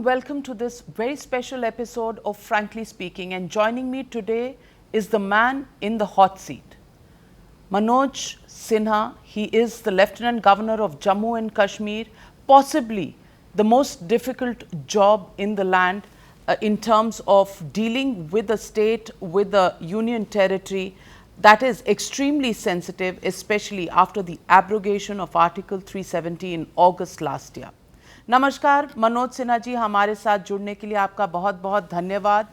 warm welcome to this very special episode of Frankly Speaking, and joining me today is the man in the hot seat, Manoj Sinha. He is the Lieutenant Governor of Jammu and Kashmir, possibly the most difficult job in the land in terms of dealing with a state, with a union territory that is extremely sensitive, especially after the abrogation of Article 370 in August last year. नमस्कार मनोज सिन्हा जी, हमारे साथ जुड़ने के लिए आपका बहुत बहुत धन्यवाद।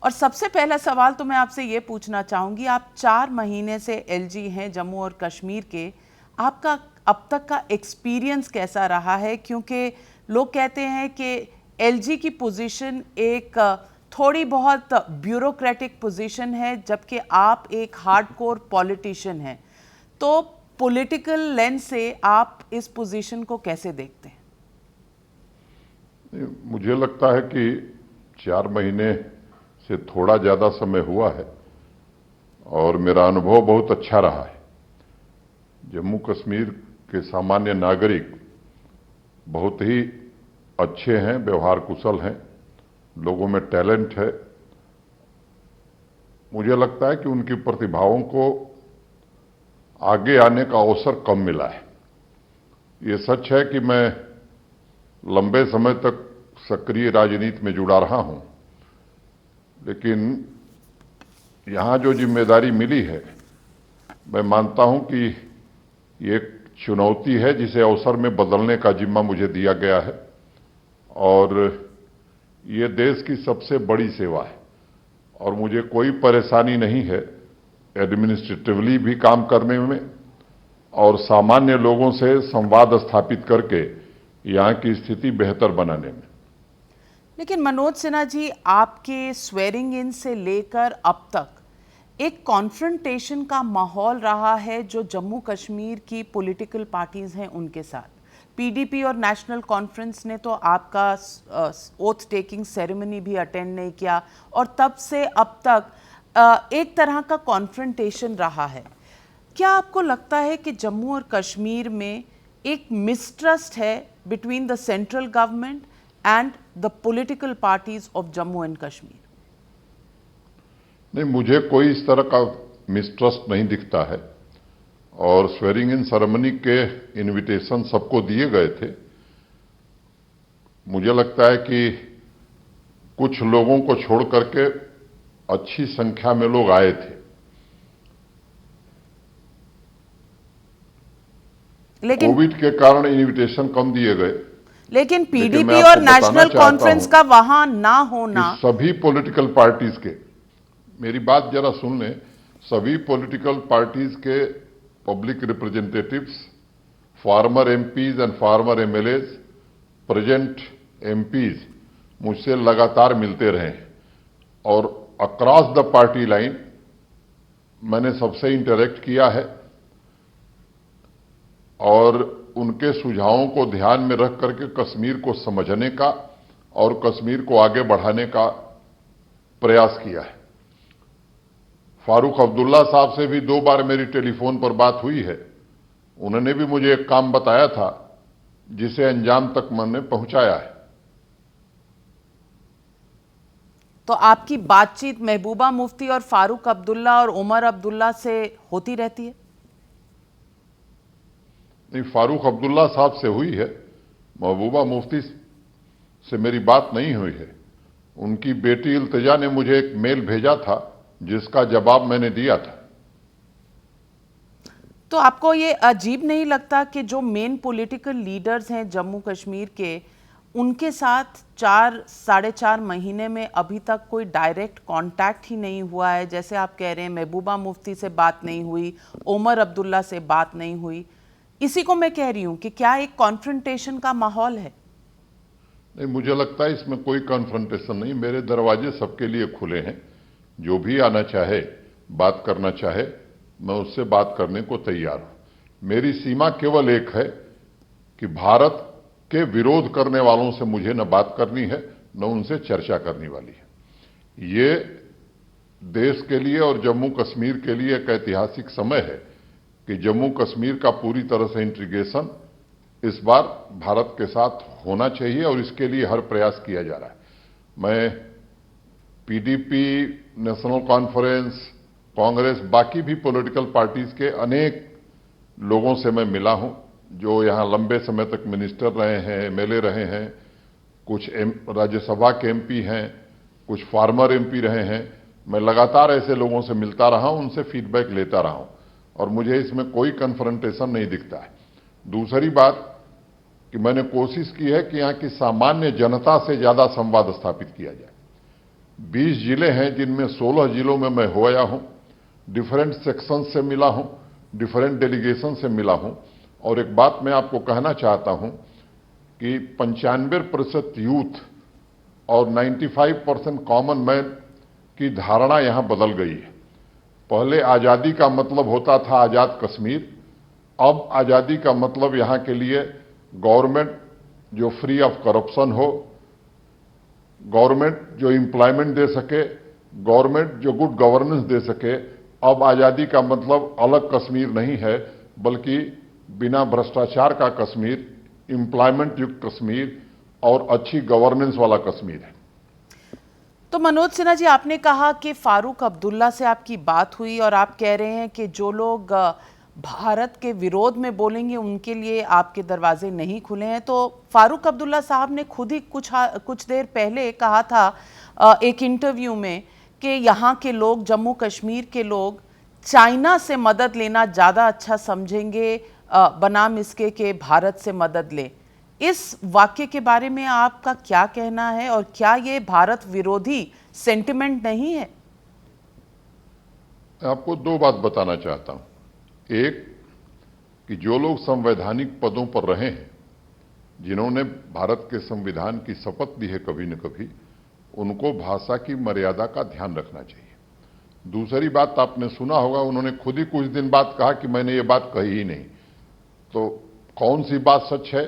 और सबसे पहला सवाल तो मैं आपसे ये पूछना चाहूँगी, आप 4 महीने से एलजी हैं जम्मू और कश्मीर के, आपका अब तक का एक्सपीरियंस कैसा रहा है? क्योंकि लोग कहते हैं कि एलजी की पोजीशन एक थोड़ी बहुत ब्यूरोक्रेटिक पोजीशन है, जबकि आप एक हार्डकोर पॉलिटिशियन हैं। तो पॉलिटिकल लेंस से आप इस पोजीशन को कैसे देखते हैं? मुझे लगता है कि 4 महीने से थोड़ा ज़्यादा समय हुआ है और मेरा अनुभव बहुत अच्छा रहा है। जम्मू कश्मीर के सामान्य नागरिक बहुत ही अच्छे हैं, व्यवहार कुशल हैं, लोगों में टैलेंट है। मुझे लगता है कि उनकी प्रतिभाओं को आगे आने का अवसर कम मिला है। ये सच है कि मैं लंबे समय तक सक्रिय राजनीति में जुड़ा रहा हूं, लेकिन यहां जो जिम्मेदारी मिली है, मैं मानता हूं कि ये एक चुनौती है जिसे अवसर में बदलने का जिम्मा मुझे दिया गया है। और ये देश की सबसे बड़ी सेवा है और मुझे कोई परेशानी नहीं है एडमिनिस्ट्रेटिवली भी काम करने में और सामान्य लोगों से संवाद स्थापित करके यहाँ की स्थिति बेहतर बनाने में। लेकिन मनोज सिन्हा जी, आपके स्वेरिंग इन से लेकर अब तक एक कॉन्फ्रंटेशन का माहौल रहा है जो जम्मू कश्मीर की पॉलिटिकल पार्टीज हैं उनके साथ। पीडीपी और नेशनल कॉन्फ्रेंस ने तो आपका ओथ टेकिंग सेरेमनी भी अटेंड नहीं किया और तब से अब तक एक तरह का कॉन्फ्रंटेशन रहा है। क्या आपको लगता है कि जम्मू और कश्मीर में एक मिसट्रस्ट है between the central government and the political parties of Jammu and Kashmir? नहीं, मुझे कोई इस तरह का मिसट्रस्ट नहीं दिखता है और स्वेरिंग इन सेरेमनी के इनविटेशन सबको दिए गए थे। मुझे लगता है कि कुछ लोगों को छोड़ करके अच्छी संख्या में लोग आए थे। लेकिन कोविड के कारण इनविटेशन कम दिए गए। लेकिन पीडीपी और नेशनल कॉन्फ्रेंस का वहां ना होना, सभी पॉलिटिकल पार्टीज के, मेरी बात जरा सुन लें, सभी पॉलिटिकल पार्टीज के public representatives, farmer MPs and farmer MLAs, present MPs मुझसे लगातार मिलते रहे और अक्रॉस द पार्टी लाइन मैंने सबसे इंटरेक्ट किया है और उनके सुझावों को ध्यान में रख करके कश्मीर को समझने का और कश्मीर को आगे बढ़ाने का प्रयास किया है। फारूक अब्दुल्ला साहब से भी 2 बार मेरी टेलीफोन पर बात हुई है। उन्होंने भी मुझे एक काम बताया था जिसे अंजाम तक मैंने पहुंचाया है। तो आपकी बातचीत महबूबा मुफ्ती और फारूक अब्दुल्ला और उमर अब्दुल्ला से होती रहती है? नहीं, फारूक अब्दुल्ला साहब से हुई है, महबूबा मुफ्ती से मेरी बात नहीं हुई है। उनकी बेटी इल्तिजा ने मुझे एक मेल भेजा था जिसका जवाब मैंने दिया था। तो आपको ये अजीब नहीं लगता कि जो मेन पॉलिटिकल लीडर्स हैं जम्मू कश्मीर के, उनके साथ 4-4.5 महीने में अभी तक कोई डायरेक्ट कांटेक्ट ही नहीं हुआ है? जैसे आप कह रहे हैं महबूबा मुफ्ती से बात नहीं हुई, उमर अब्दुल्ला से बात नहीं हुई, इसी को मैं कह रही हूं कि क्या एक कॉन्फ्रंटेशन का माहौल है? नहीं, मुझे लगता है इसमें कोई कॉन्फ्रंटेशन नहीं। मेरे दरवाजे सबके लिए खुले हैं। जो भी आना चाहे, बात करना चाहे, मैं उससे बात करने को तैयार हूं। मेरी सीमा केवल एक है कि भारत के विरोध करने वालों से मुझे न बात करनी है न उनसे चर्चा करनी वाली है। ये देश के लिए और जम्मू कश्मीर के लिए एक ऐतिहासिक समय है कि जम्मू कश्मीर का पूरी तरह से इंटीग्रेशन इस बार भारत के साथ होना चाहिए और इसके लिए हर प्रयास किया जा रहा है। मैं पीडीपी, नेशनल कॉन्फ्रेंस, कांग्रेस, बाकी भी पॉलिटिकल पार्टीज के अनेक लोगों से मैं मिला हूं जो यहां लंबे समय तक मिनिस्टर रहे हैं, एमएलए रहे हैं, कुछ राज्यसभा के एमपी हैं, कुछ फार्मर एमपी रहे हैं। मैं लगातार ऐसे लोगों से मिलता रहा हूं, उनसे फीडबैक लेता रहा हूं और मुझे इसमें कोई कन्फ्रंटेशन नहीं दिखता है। दूसरी बात कि मैंने कोशिश की है कि यहां की सामान्य जनता से ज्यादा संवाद स्थापित किया जाए। 20 जिले हैं जिनमें 16 जिलों में मैं होया हूं, डिफरेंट सेक्शन से मिला हूं, डिफरेंट डेलीगेशन से मिला हूं और एक बात मैं आपको कहना चाहता हूं कि 95% यूथ और 95% कॉमन मैन की धारणा यहां बदल गई है। पहले आजादी का मतलब होता था आजाद कश्मीर, अब आजादी का मतलब यहां के लिए गवर्नमेंट जो फ्री ऑफ करप्शन हो, गवर्नमेंट जो एम्प्लॉयमेंट दे सके, गवर्नमेंट जो गुड गवर्नेंस दे सके। अब आजादी का मतलब अलग कश्मीर नहीं है, बल्कि बिना भ्रष्टाचार का कश्मीर, एम्प्लॉयमेंट युक्त कश्मीर और अच्छी गवर्नेंस वाला कश्मीर है। तो मनोज सिन्हा जी, आपने कहा कि फारूक अब्दुल्ला से आपकी बात हुई और आप कह रहे हैं कि जो लोग भारत के विरोध में बोलेंगे उनके लिए आपके दरवाजे नहीं खुले हैं। तो फारूक अब्दुल्ला साहब ने खुद ही कुछ देर पहले कहा था एक इंटरव्यू में कि यहाँ के लोग, जम्मू कश्मीर के लोग चाइना से मदद लेना ज़्यादा अच्छा समझेंगे बनाम इसके कि भारत से मदद लें। इस वाक्य के बारे में आपका क्या कहना है और क्या ये भारत विरोधी सेंटिमेंट नहीं है? आपको दो बात बताना चाहता हूं। एक कि जो लोग संवैधानिक पदों पर रहे हैं, जिन्होंने भारत के संविधान की शपथ ली है कभी न कभी, उनको भाषा की मर्यादा का ध्यान रखना चाहिए। दूसरी बात आपने सुना होगा, उन्होंने खुद ही कुछ दिन बाद कहा कि मैंने ये बात कही ही नहीं। तो कौन सी बात सच है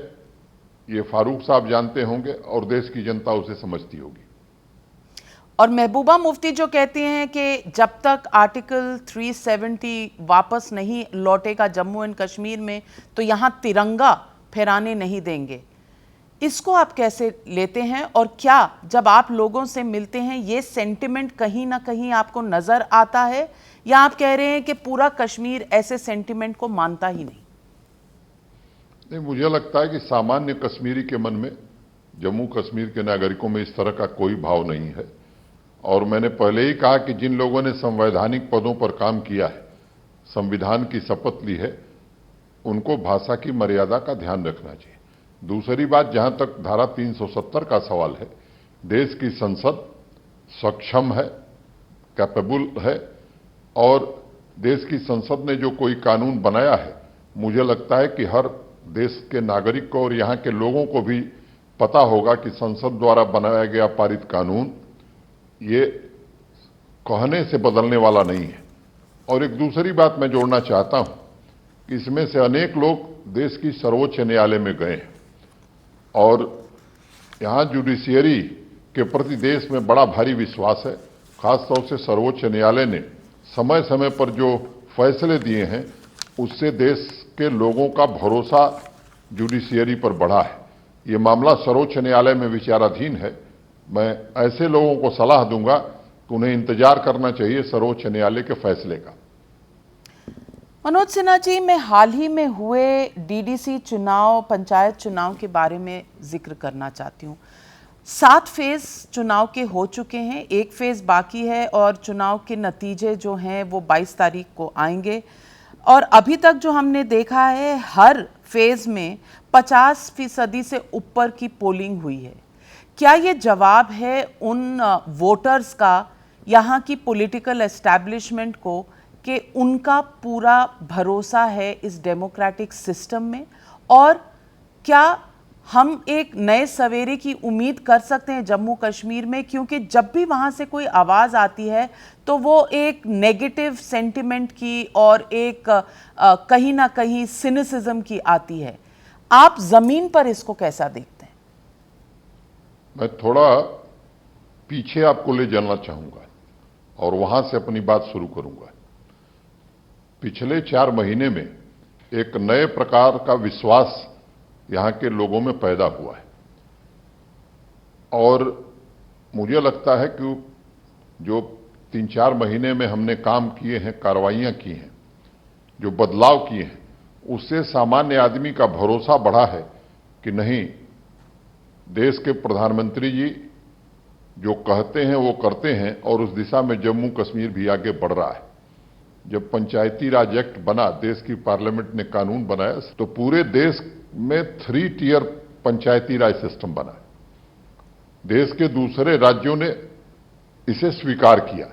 ये फारूक साहब जानते होंगे और देश की जनता उसे समझती होगी। और महबूबा मुफ्ती जो कहती हैं कि जब तक आर्टिकल 370 वापस नहीं लौटेगा जम्मू एंड कश्मीर में, तो यहाँ तिरंगा फहराने नहीं देंगे। इसको आप कैसे लेते हैं और क्या जब आप लोगों से मिलते हैं ये सेंटिमेंट कहीं ना कहीं आपको नजर आता है, या आप कह रहे हैं कि पूरा कश्मीर ऐसे सेंटिमेंट को मानता ही नहीं? नहीं, मुझे लगता है कि सामान्य कश्मीरी के मन में जम्मू कश्मीर के नागरिकों में इस तरह का कोई भाव नहीं है। और मैंने पहले ही कहा कि जिन लोगों ने संवैधानिक पदों पर काम किया है, संविधान की शपथ ली है, उनको भाषा की मर्यादा का ध्यान रखना चाहिए। दूसरी बात, जहां तक धारा 370 का सवाल है, देश की संसद सक्षम है, कैपेबल है और देश की संसद ने जो कोई कानून बनाया है, मुझे लगता है कि हर देश के नागरिक को और यहां के लोगों को भी पता होगा कि संसद द्वारा बनाया गया पारित कानून ये कहने से बदलने वाला नहीं है। और एक दूसरी बात मैं जोड़ना चाहता हूं कि इसमें से अनेक लोग देश की सर्वोच्च न्यायालय में गए हैं और यहां जुडिशियरी के प्रति देश में बड़ा भारी विश्वास है। खासतौर से सर्वोच्च न्यायालय ने समय समय पर जो फैसले दिए हैं, उससे देश के लोगों का भरोसा जुडिशियरी पर बढ़ा है। ये मामला सर्वोच्च न्यायालय में विचाराधीन है। मैं ऐसे लोगों को सलाह दूंगा कि उन्हें इंतजार करना चाहिए सर्वोच्च न्यायालय के फैसले का। मनोज सिन्हा जी, मैं हाल ही में हुए डीडीसी चुनाव, पंचायत चुनाव के बारे में जिक्र करना चाहती हूँ। 7 फेज चुनाव के हो चुके हैं, 1 फेज बाकी है और चुनाव के नतीजे जो हैं वो 22 तारीख को आएंगे। और अभी तक जो हमने देखा है, हर फेज में 50% से ऊपर की पोलिंग हुई है। क्या ये जवाब है उन वोटर्स का, यहाँ की पॉलिटिकल एस्टैब्लिशमेंट को, कि उनका पूरा भरोसा है इस डेमोक्रेटिक सिस्टम में? और क्या हम एक नए सवेरे की उम्मीद कर सकते हैं जम्मू कश्मीर में? क्योंकि जब भी वहाँ से कोई आवाज़ आती है तो वो एक नेगेटिव सेंटिमेंट की और एक कहीं ना कहीं सिनिसिज्म की आती है। आप ज़मीन पर इसको कैसा देखते हैं? मैं थोड़ा पीछे आपको ले जाना चाहूंगा और वहां से अपनी बात शुरू करूंगा। पिछले 4 महीने में एक नए प्रकार का विश्वास यहाँ के लोगों में पैदा हुआ है। और मुझे लगता है कि जो 3-4 महीने में हमने काम किए हैं, कार्रवाइयाँ की हैं, जो बदलाव किए हैं, उससे सामान्य आदमी का भरोसा बढ़ा है कि नहीं, देश के प्रधानमंत्री जी जो कहते हैं वो करते हैं और उस दिशा में जम्मू कश्मीर भी आगे बढ़ रहा है। जब पंचायती राज एक्ट बना, देश की पार्लियामेंट ने कानून बनाया, तो पूरे देश में 3 टियर पंचायती राज सिस्टम बना। देश के दूसरे राज्यों ने इसे स्वीकार किया,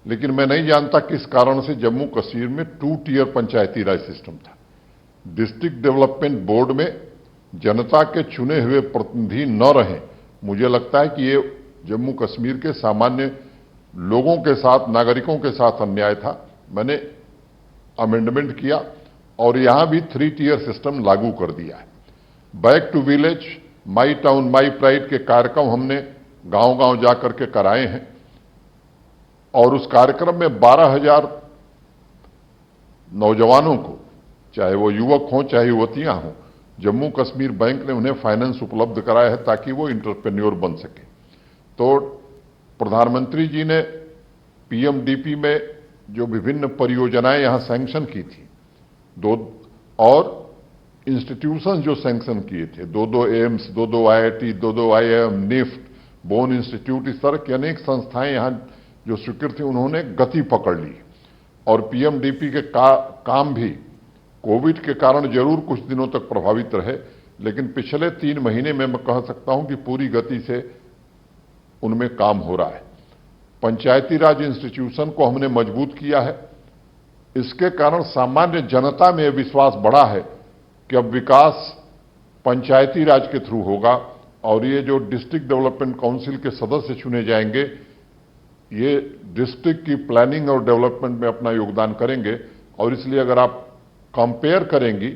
लेकिन मैं नहीं जानता किस कारण से जम्मू कश्मीर में 2 टियर पंचायती राज सिस्टम था। डिस्ट्रिक्ट डेवलपमेंट बोर्ड में जनता के चुने हुए प्रतिनिधि न रहे। मुझे लगता है कि ये जम्मू कश्मीर के सामान्य लोगों के साथ, नागरिकों के साथ अन्याय था। मैंने अमेंडमेंट किया और यहां भी 3 टियर सिस्टम लागू कर दिया है। Back to village, my town my pride के कार्यक्रम हमने गांव-गांव जाकर के कराए हैं और उस कार्यक्रम में 12,000 नौजवानों को, चाहे वो युवक हों चाहे युवतियां हों, जम्मू कश्मीर बैंक ने उन्हें फाइनेंस उपलब्ध कराया है ताकि वो इंटरप्रेन्योर बन सके। तो प्रधानमंत्री जी ने पीएमडीपी में जो विभिन्न परियोजनाएं यहां सैंक्शन की थी, और इंस्टीट्यूशन जो सैंक्शन किए थे, 2 AIIMS, 2 IIT, 2 IIM, NIFT, bone institute, इस तरह की अनेक संस्थाएं यहां जो स्वीकृत थी, उन्होंने गति पकड़ ली। और पीएमडीपी के काम भी कोविड के कारण जरूर कुछ दिनों तक प्रभावित रहे, लेकिन पिछले 3 महीने में मैं कह सकता हूं कि पूरी गति से उनमें काम हो रहा है। पंचायती राज इंस्टीट्यूशन को हमने मजबूत किया है। इसके कारण सामान्य जनता में विश्वास बढ़ा है कि अब विकास पंचायती राज के थ्रू होगा और ये जो डिस्ट्रिक्ट डेवलपमेंट काउंसिल के सदस्य चुने जाएंगे, ये डिस्ट्रिक्ट की प्लानिंग और डेवलपमेंट में अपना योगदान करेंगे। और इसलिए अगर आप कंपेयर करेंगी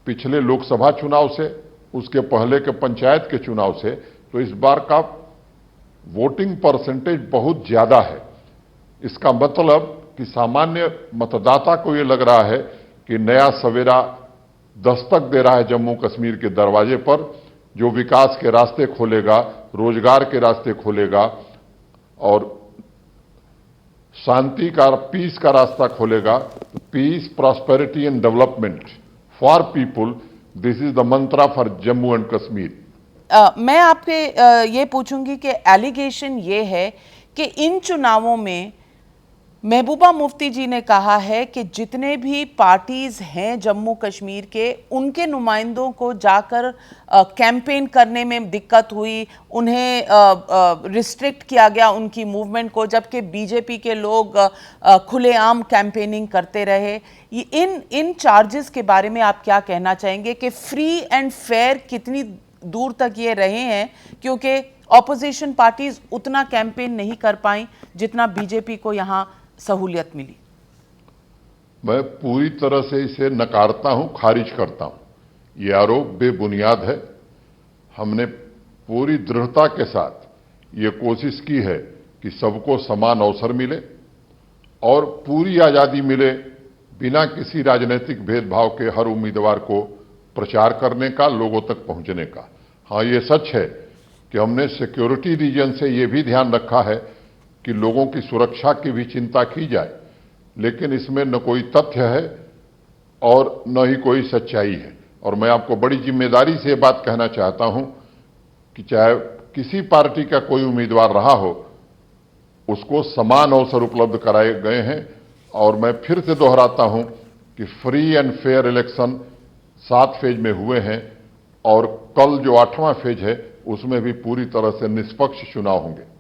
पिछले लोकसभा चुनाव से, उसके पहले के पंचायत के चुनाव से, तो इस बार का वोटिंग परसेंटेज बहुत ज्यादा है। इसका मतलब कि सामान्य मतदाता को यह लग रहा है कि नया सवेरा दस्तक दे रहा है जम्मू कश्मीर के दरवाजे पर, जो विकास के रास्ते खोलेगा, रोजगार के रास्ते खोलेगा और शांति का, पीस का रास्ता खोलेगा। Peace, prosperity and development for people, this is the mantra for Jammu and Kashmir. मैं आपके ये पूछूंगी कि एलिगेशन ये है कि इन चुनावों में महबूबा मुफ्ती जी ने कहा है कि जितने भी पार्टीज हैं जम्मू कश्मीर के, उनके नुमाइंदों को जाकर कैंपेन करने में दिक्कत हुई, उन्हें रिस्ट्रिक्ट किया गया उनकी मूवमेंट को, जबकि बीजेपी के लोग खुलेआम कैंपेनिंग करते रहे। इन चार्जेस के बारे में आप क्या कहना चाहेंगे कि फ्री एंड फेयर कितनी दूर तक ये रहे हैं, क्योंकि ऑपोजिशन पार्टीज उतना कैंपेन नहीं कर पाई जितना बीजेपी को यहां सहूलियत मिली? मैं पूरी तरह से इसे नकारता हूं, खारिज करता हूं। ये आरोप बेबुनियाद है। हमने पूरी दृढ़ता के साथ ये कोशिश की है कि सबको समान अवसर मिले और पूरी आजादी मिले, बिना किसी राजनीतिक भेदभाव के हर उम्मीदवार को प्रचार करने का, लोगों तक पहुंचने का। हाँ, ये सच है कि हमने सिक्योरिटी रीजन से ये भी ध्यान रखा है कि लोगों की सुरक्षा की भी चिंता की जाए, लेकिन इसमें न कोई तथ्य है और न ही कोई सच्चाई है। और मैं आपको बड़ी जिम्मेदारी से बात कहना चाहता हूं कि चाहे किसी पार्टी का कोई उम्मीदवार रहा हो, उसको समान अवसर उपलब्ध कराए गए हैं। और मैं फिर से दोहराता हूं कि free and fair election 7 phase में हुए हैं और कल जो 8वां फेज है उसमें भी पूरी तरह से निष्पक्ष चुनाव होंगे।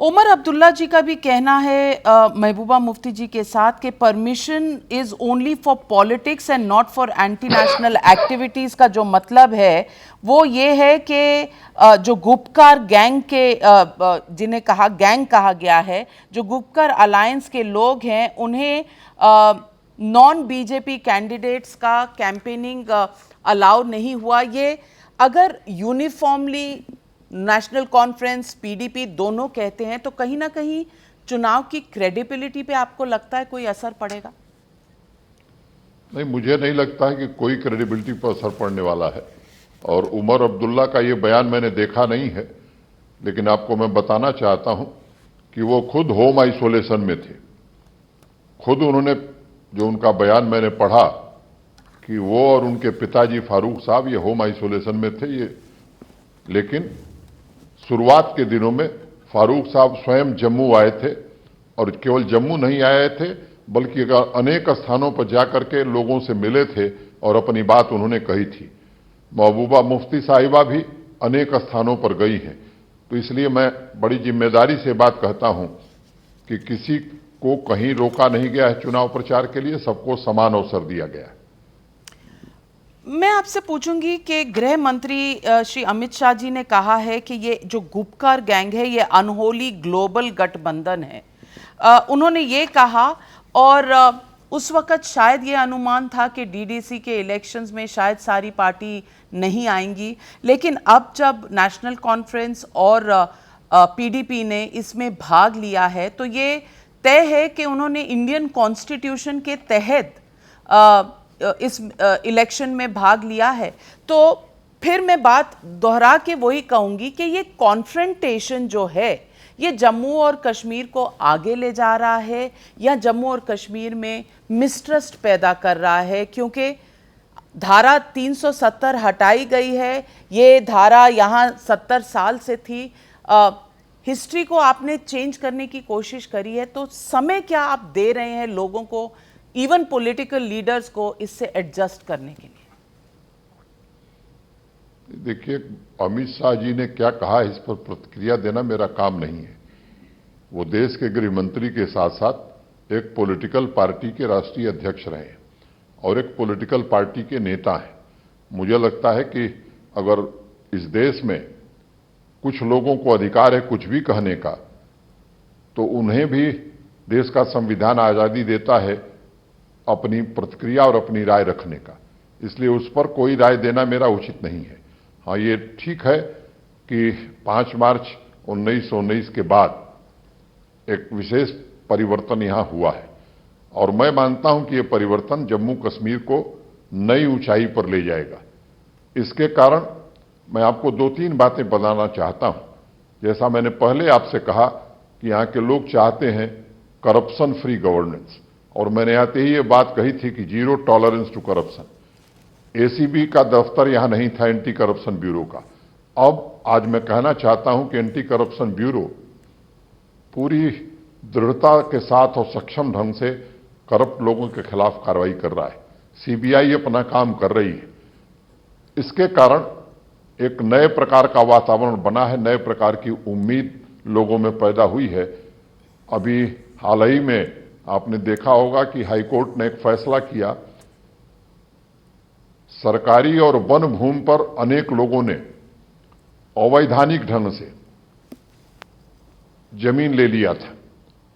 उमर अब्दुल्ला जी का भी कहना है महबूबा मुफ्ती जी के साथ कि permission is only for politics and not for anti national activities का जो मतलब है वो ये है कि जो गुपकार गैंग के जिन्हें गैंग कहा गया है, जो गुपकार अलायंस के लोग हैं, उन्हें नॉन बीजेपी कैंडिडेट्स का कैंपेनिंग अलाउ नहीं हुआ। ये अगर यूनिफॉर्मली नेशनल कॉन्फ्रेंस, पीडीपी दोनों कहते हैं तो कहीं ना कहीं चुनाव की क्रेडिबिलिटी पे आपको लगता है कोई असर पड़ेगा? नहीं, मुझे नहीं लगता है कि कोई क्रेडिबिलिटी पर असर पड़ने वाला है। और उमर अब्दुल्ला का ये बयान मैंने देखा नहीं है, लेकिन आपको मैं बताना चाहता हूं कि वो खुद होम आइसोलेशन में थे। खुद उन्होंने, जो उनका बयान मैंने पढ़ा कि वो और उनके पिताजी फारूक साहब ये होम आइसोलेशन में थे, ये लेकिन शुरुआत के दिनों में फारूक साहब स्वयं जम्मू आए थे, और केवल जम्मू नहीं आए थे बल्कि अनेक स्थानों पर जाकर के लोगों से मिले थे और अपनी बात उन्होंने कही थी। महबूबा मुफ्ती साहिबा भी अनेक स्थानों पर गई हैं। तो इसलिए मैं बड़ी जिम्मेदारी से बात कहता हूं कि किसी को कहीं रोका नहीं गया है चुनाव प्रचार के लिए, सबको समान अवसर दिया गया है। मैं आपसे पूछूंगी कि गृह मंत्री श्री अमित शाह जी ने कहा है कि ये जो गुपकार गैंग है ये अनहोली ग्लोबल गठबंधन है। उन्होंने ये कहा, और उस वक्त शायद ये अनुमान था कि डीडीसी के इलेक्शंस में शायद सारी पार्टी नहीं आएंगी, लेकिन अब जब नेशनल कॉन्फ्रेंस और पीडीपी ने इसमें भाग लिया है तो ये तय है कि उन्होंने इंडियन कॉन्स्टिट्यूशन के तहत इस इलेक्शन में भाग लिया है। तो फिर मैं बात दोहरा के वही कहूंगी कि ये कॉन्फ्रंटेशन जो है ये जम्मू और कश्मीर को आगे ले जा रहा है या जम्मू और कश्मीर में मिसट्रस्ट पैदा कर रहा है, क्योंकि धारा 370 हटाई गई है। ये धारा यहाँ 70 साल से थी। हिस्ट्री को आपने चेंज करने की कोशिश करी है, तो समय क्या आप दे रहे हैं लोगों को, इवन पॉलिटिकल लीडर्स को, इससे एडजस्ट करने के लिए? देखिए, अमित शाह जी ने क्या कहा इस पर प्रतिक्रिया देना मेरा काम नहीं है। वो देश के गृह मंत्री के साथ साथ एक पॉलिटिकल पार्टी के राष्ट्रीय अध्यक्ष रहे और एक पॉलिटिकल पार्टी के नेता हैं। मुझे लगता है कि अगर इस देश में कुछ लोगों को अधिकार है कुछ भी कहने का, तो उन्हें भी देश का संविधान आज़ादी देता है अपनी प्रतिक्रिया और अपनी राय रखने का। इसलिए उस पर कोई राय देना मेरा उचित नहीं है। हाँ, ये ठीक है कि 5 मार्च 1919 के बाद एक विशेष परिवर्तन यहां हुआ है, और मैं मानता हूं कि यह परिवर्तन जम्मू कश्मीर को नई ऊंचाई पर ले जाएगा। इसके कारण मैं आपको 2-3 बातें बताना चाहता हूं। जैसा मैंने पहले आपसे कहा कि यहां के लोग चाहते हैं करप्शन फ्री गवर्नेंस, और मैंने आते ही ये बात कही थी कि zero tolerance to corruption. ACB का दफ्तर यहां नहीं था, एंटी करप्शन ब्यूरो का। अब आज मैं कहना चाहता हूं कि एंटी करप्शन ब्यूरो पूरी दृढ़ता के साथ और सक्षम ढंग से करप्ट लोगों के खिलाफ कार्रवाई कर रहा है। सीबीआई अपना काम कर रही है। इसके कारण एक नए प्रकार का वातावरण बना है, नए प्रकार की उम्मीद लोगों में पैदा हुई है। अभी हाल ही में आपने देखा होगा कि हाईकोर्ट ने एक फैसला किया, सरकारी और वन भूमि पर अनेक लोगों ने अवैधानिक ढंग से जमीन ले लिया था।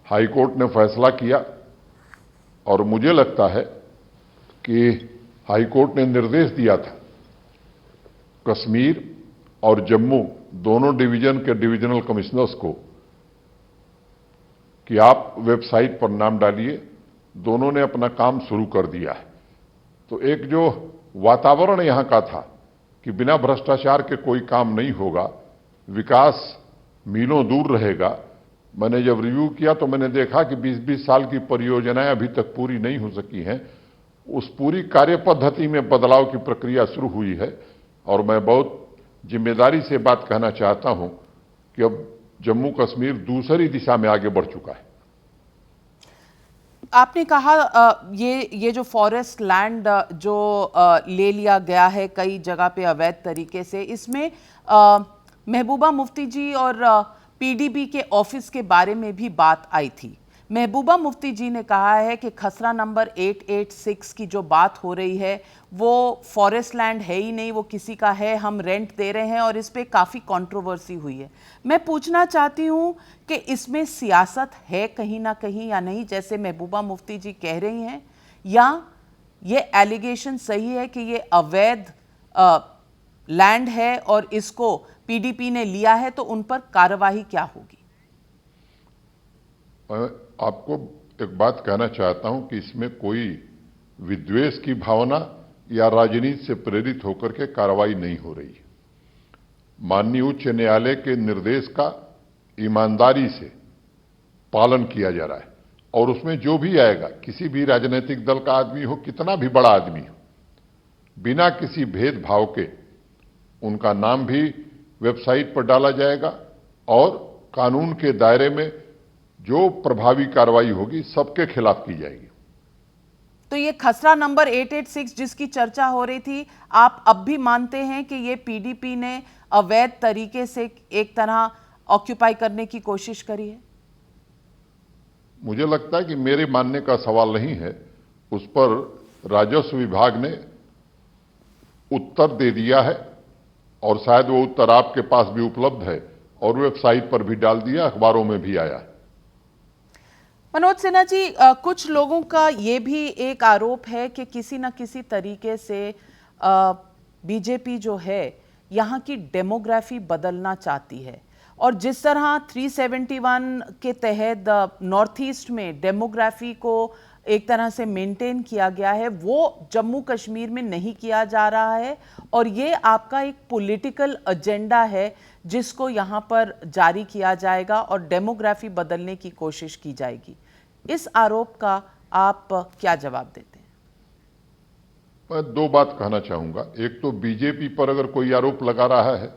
हाईकोर्ट ने फैसला किया, और मुझे लगता है कि हाईकोर्ट ने निर्देश दिया था कश्मीर और जम्मू दोनों डिवीजन के डिविजनल कमिश्नर्स को कि आप वेबसाइट पर नाम डालिए। दोनों ने अपना काम शुरू कर दिया है। तो एक जो वातावरण यहां का था कि बिना भ्रष्टाचार के कोई काम नहीं होगा, विकास मीलों दूर रहेगा, मैंने जब रिव्यू किया तो मैंने देखा कि 20-20 साल की परियोजनाएं अभी तक पूरी नहीं हो सकी हैं। उस पूरी कार्य पद्धति में बदलाव की प्रक्रिया शुरू हुई है, और मैं बहुत जिम्मेदारी से बात कहना चाहता हूं कि अब जम्मू कश्मीर दूसरी दिशा में आगे बढ़ चुका है। आपने कहा ये जो फॉरेस्ट लैंड जो ले लिया गया है कई जगह पे अवैध तरीके से, इसमें महबूबा मुफ्ती जी और पीडीपी के ऑफिस के बारे में भी बात आई थी। महबूबा मुफ्ती जी ने कहा है कि खसरा नंबर 886 की जो बात हो रही है वो फॉरेस्ट लैंड है ही नहीं, वो किसी का है, हम रेंट दे रहे हैं, और इस पे काफ़ी कंट्रोवर्सी हुई है। मैं पूछना चाहती हूँ कि इसमें सियासत है कहीं ना कहीं या नहीं, जैसे महबूबा मुफ्ती जी कह रही हैं, या ये एलिगेशन सही है कि ये अवैध लैंड है और इसको पीडीपी ने लिया है, तो उन पर कार्रवाई क्या होगी? आपको एक बात कहना चाहता हूं कि इसमें कोई विद्वेष की भावना या राजनीति से प्रेरित होकर के कार्रवाई नहीं हो रही है। माननीय उच्च न्यायालय के निर्देश का ईमानदारी से पालन किया जा रहा है और उसमें जो भी आएगा, किसी भी राजनीतिक दल का आदमी हो, कितना भी बड़ा आदमी हो, बिना किसी भेदभाव के उनका नाम भी वेबसाइट पर डाला जाएगा और कानून के दायरे में जो प्रभावी कार्रवाई होगी सबके खिलाफ की जाएगी। तो ये खसरा नंबर 886 जिसकी चर्चा हो रही थी, आप अब भी मानते हैं कि ये पीडीपी ने अवैध तरीके से एक तरह ऑक्यूपाई करने की कोशिश करी है? मुझे लगता है कि मेरे मानने का सवाल नहीं है, उस पर राजस्व विभाग ने उत्तर दे दिया है और शायद वो उत्तर आपके पास भी उपलब्ध है और वेबसाइट पर भी डाल दिया, अखबारों में भी आया है। मनोज सिन्हा जी, कुछ लोगों का ये भी एक आरोप है कि किसी न किसी तरीके से बीजेपी जो है यहाँ की डेमोग्राफी बदलना चाहती है और जिस तरह 371 के तहत नॉर्थ ईस्ट में डेमोग्राफी को एक तरह से मेंटेन किया गया है, वो जम्मू कश्मीर में नहीं किया जा रहा है और ये आपका एक पॉलिटिकल एजेंडा है जिसको यहाँ पर जारी किया जाएगा और डेमोग्राफी बदलने की कोशिश की जाएगी। इस आरोप का आप क्या जवाब देते हैं? मैं दो बात कहना चाहूंगा। एक तो बीजेपी पर अगर कोई आरोप लगा रहा है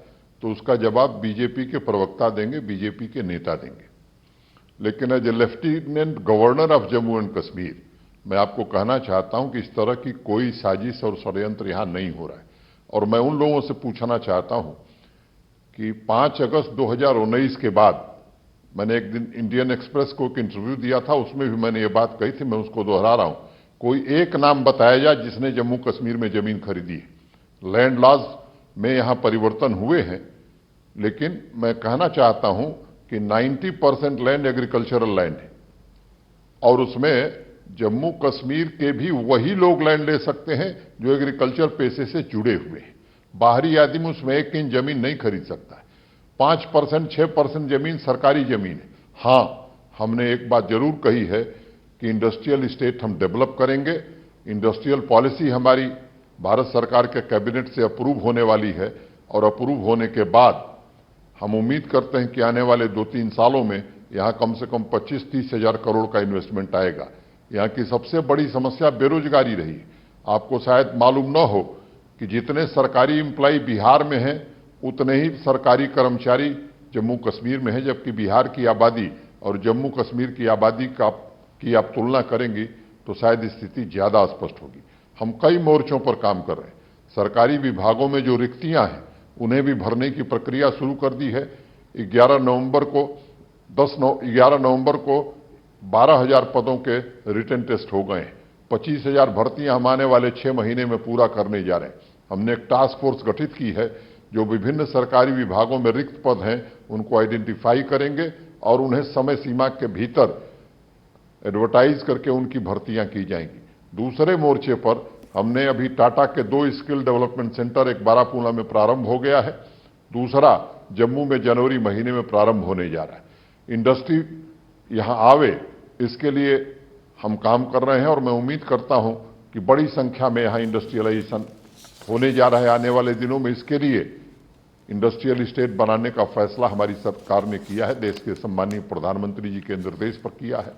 तो उसका जवाब बीजेपी के प्रवक्ता देंगे, बीजेपी के नेता देंगे। लेकिन as a lieutenant governor of Jammu and Kashmir मैं आपको कहना चाहता हूं कि इस तरह की कोई साजिश और षड्यंत्र यहां नहीं हो रहा है। और मैं उन लोगों से पूछना चाहता हूं कि 5 अगस्त 2019 के बाद मैंने एक दिन इंडियन एक्सप्रेस को एक इंटरव्यू दिया था, उसमें भी मैंने ये बात कही थी, मैं उसको दोहरा रहा हूं। कोई एक नाम बताया जाए जिसने जम्मू कश्मीर में जमीन खरीदी है। लैंड लॉज में यहां परिवर्तन हुए हैं, लेकिन मैं कहना चाहता हूं कि 90% लैंड एग्रीकल्चरल लैंड है और उसमें जम्मू कश्मीर के भी वही लोग लैंड ले सकते हैं जो एग्रीकल्चर पेशे से जुड़े हुए हैं। बाहरी आदमी उसमें 1 इंच जमीन नहीं खरीद सकता है। 5%, 6% जमीन सरकारी जमीन है। हां, हमने एक बात जरूर कही है कि इंडस्ट्रियल स्टेट हम डेवलप करेंगे। इंडस्ट्रियल पॉलिसी हमारी भारत सरकार के कैबिनेट से अप्रूव होने वाली है और अप्रूव होने के बाद हम उम्मीद करते हैं कि आने वाले 2-3 सालों में यहां कम से कम 25-30 हजार करोड़ का इन्वेस्टमेंट आएगा। यहां की सबसे बड़ी समस्या बेरोजगारी रही। आपको शायद मालूम न हो कि जितने सरकारी एम्प्लॉय बिहार में हैं उतने ही सरकारी कर्मचारी जम्मू कश्मीर में हैं, जबकि बिहार की आबादी और जम्मू कश्मीर की आबादी की आप तुलना करेंगी तो शायद स्थिति ज्यादा स्पष्ट होगी। हम कई मोर्चों पर काम कर रहे हैं। सरकारी विभागों में जो रिक्तियां हैं उन्हें भी भरने की प्रक्रिया शुरू कर दी है। 11 नवंबर को 12,000 पदों के रिटन टेस्ट हो गए हैं। 25,000 भर्तियां हम आने वाले 6 महीने में पूरा करने जा रहे हैं। हमने एक टास्क फोर्स गठित की है जो विभिन्न सरकारी विभागों में रिक्त पद हैं उनको आइडेंटिफाई करेंगे और उन्हें समय सीमा के भीतर एडवर्टाइज करके उनकी भर्तियां की जाएंगी। दूसरे मोर्चे पर हमने अभी टाटा के 2 स्किल डेवलपमेंट सेंटर, एक बारापूना में प्रारंभ हो गया है, दूसरा जम्मू में जनवरी महीने में प्रारंभ होने जा रहा है। इंडस्ट्री यहां आवे इसके लिए हम काम कर रहे हैं और मैं उम्मीद करता हूं कि बड़ी संख्या में यहां इंडस्ट्रियलाइजेशन होने जा रहा है आने वाले दिनों में। इसके लिए इंडस्ट्रियल स्टेट बनाने का फैसला हमारी सरकार ने किया है, देश के सम्मानीय प्रधानमंत्री जी के निर्देश पर किया है।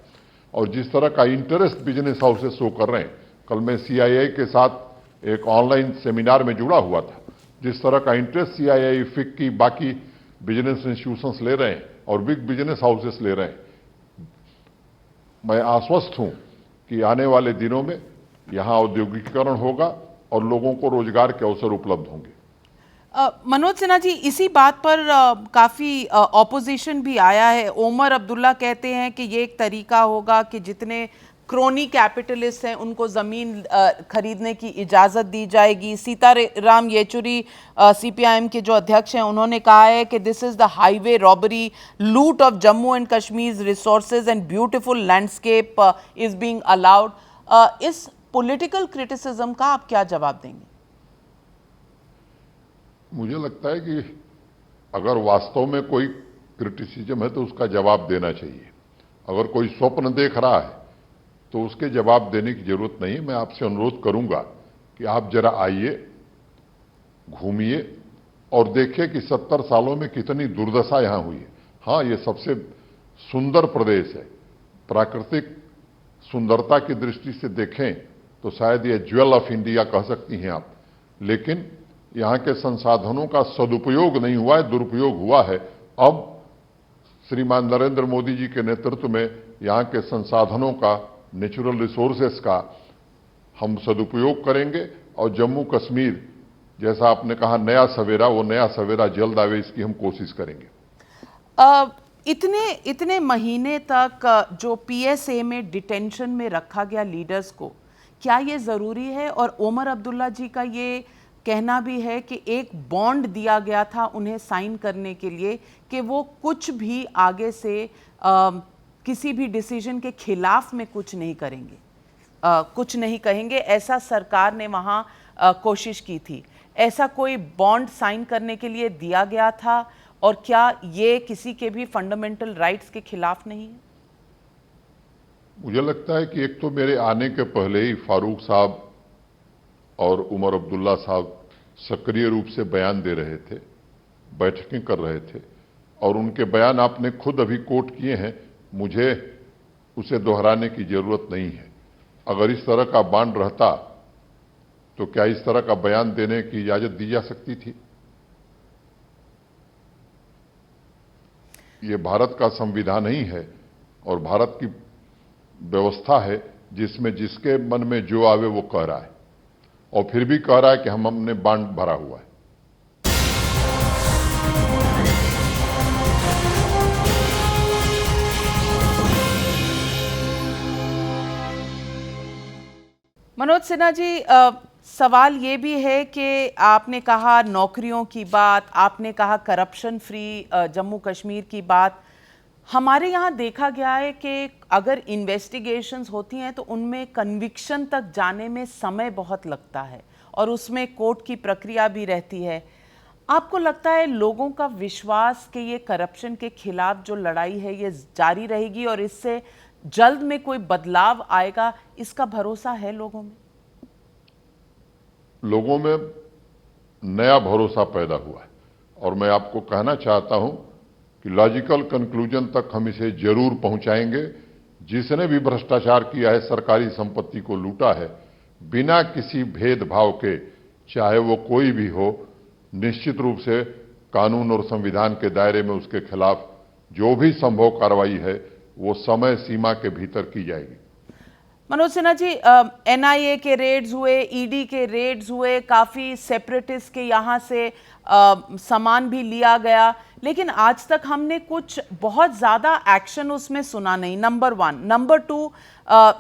और जिस तरह का इंटरेस्ट बिजनेस हाउसेस शो कर रहे हैं, कल मैं सीआईआई के साथ एक ऑनलाइन सेमिनार में जुड़ा हुआ था, जिस तरह का इंटरेस्ट सीआईआई, फिक्की, बाकी बिजनेस इंस्टीट्यूशंस ले रहे हैं और बिग बिजनेस हाउसेस ले रहे हैं, मैं आश्वस्त हूं कि आने वाले दिनों में यहां औद्योगिकीकरण होगा और लोगों को रोजगार के अवसर उपलब्ध होंगे। मनोज सिन्हा जी, इसी बात पर काफ़ी ऑपोजिशन भी आया है। ओमर अब्दुल्ला कहते हैं कि ये एक तरीका होगा कि जितने क्रोनी कैपिटलिस्ट हैं उनको ज़मीन खरीदने की इजाज़त दी जाएगी। सीताराम येचुरी सीपीआईएम के जो अध्यक्ष हैं उन्होंने कहा है कि this is the highway robbery, लूट of Jammu and Kashmir resources and beautiful landscape is being allowed. इस पॉलिटिकल क्रिटिसिज्म का आप क्या जवाब देंगे? मुझे लगता है कि अगर वास्तव में कोई क्रिटिसिज्म है तो उसका जवाब देना चाहिए। अगर कोई स्वप्न देख रहा है तो उसके जवाब देने की जरूरत नहीं। मैं आपसे अनुरोध करूंगा कि आप जरा आइए, घूमिए और देखिए कि 70 सालों में कितनी दुर्दशा यहां हुई है। हाँ, ये सबसे सुंदर प्रदेश है। प्राकृतिक सुंदरता की दृष्टि से देखें तो शायद ये ज्वेल ऑफ इंडिया कह सकती हैं आप, लेकिन यहां के संसाधनों का सदुपयोग नहीं हुआ है, दुरुपयोग हुआ है। अब श्रीमान नरेंद्र मोदी जी के नेतृत्व में यहां के संसाधनों का, नेचुरल रिसोर्सेस का हम सदुपयोग करेंगे और जम्मू कश्मीर जैसा आपने कहा नया सवेरा, वो नया सवेरा जल्द आवे, इसकी हम कोशिश करेंगे। इतने महीने तक जो पीएसए में डिटेंशन में रखा गया लीडर्स को, क्या ये ज़रूरी है? और ओमर अब्दुल्ला जी का ये कहना भी है कि एक बॉन्ड दिया गया था उन्हें साइन करने के लिए कि वो कुछ भी आगे से किसी भी डिसीजन के खिलाफ में कुछ नहीं करेंगे, कुछ नहीं कहेंगे, ऐसा सरकार ने वहाँ कोशिश की थी। ऐसा कोई बॉन्ड साइन करने के लिए दिया गया था? और क्या ये किसी के भी फंडामेंटल राइट्स के खिलाफ नहीं है? मुझे लगता है कि एक तो मेरे आने के पहले ही फारूक साहब और उमर अब्दुल्ला साहब सक्रिय रूप से बयान दे रहे थे, बैठकें कर रहे थे, और उनके बयान आपने खुद अभी कोट किए हैं, मुझे उसे दोहराने की जरूरत नहीं है। अगर इस तरह का बॉन्ड रहता तो क्या इस तरह का बयान देने की इजाजत दी जा सकती थी? ये भारत का संविधान ही है और भारत की व्यवस्था है जिसमें जिसके मन में जो आवे वो कह रहा है, और फिर भी कह रहा है कि हमने बॉन्ड भरा हुआ है। मनोज सिन्हा जी, सवाल ये भी है कि आपने कहा नौकरियों की बात, आपने कहा करप्शन फ्री जम्मू कश्मीर की बात। हमारे यहाँ देखा गया है कि अगर इन्वेस्टिगेशंस होती हैं तो उनमें कन्विक्शन तक जाने में समय बहुत लगता है और उसमें कोर्ट की प्रक्रिया भी रहती है। आपको लगता है लोगों का विश्वास कि ये करप्शन के खिलाफ जो लड़ाई है ये जारी रहेगी और इससे जल्द में कोई बदलाव आएगा, इसका भरोसा है लोगों में? लोगों में नया भरोसा पैदा हुआ है और मैं आपको कहना चाहता हूं कि लॉजिकल कंक्लूजन तक हम इसे जरूर पहुंचाएंगे। जिसने भी भ्रष्टाचार किया है, सरकारी संपत्ति को लूटा है, बिना किसी भेदभाव के, चाहे वो कोई भी हो, निश्चित रूप से कानून और संविधान के दायरे में उसके खिलाफ जो भी संभव कार्रवाई है वो समय सीमा के भीतर की जाएगी। मनोज सिन्हा जी, एनआईए के रेड्स हुए, ईडी के रेड्स हुए, काफ़ी सेपरेटिस्ट के यहाँ से सामान भी लिया गया, लेकिन आज तक हमने कुछ बहुत ज़्यादा एक्शन उसमें सुना नहीं, नंबर 1। नंबर 2,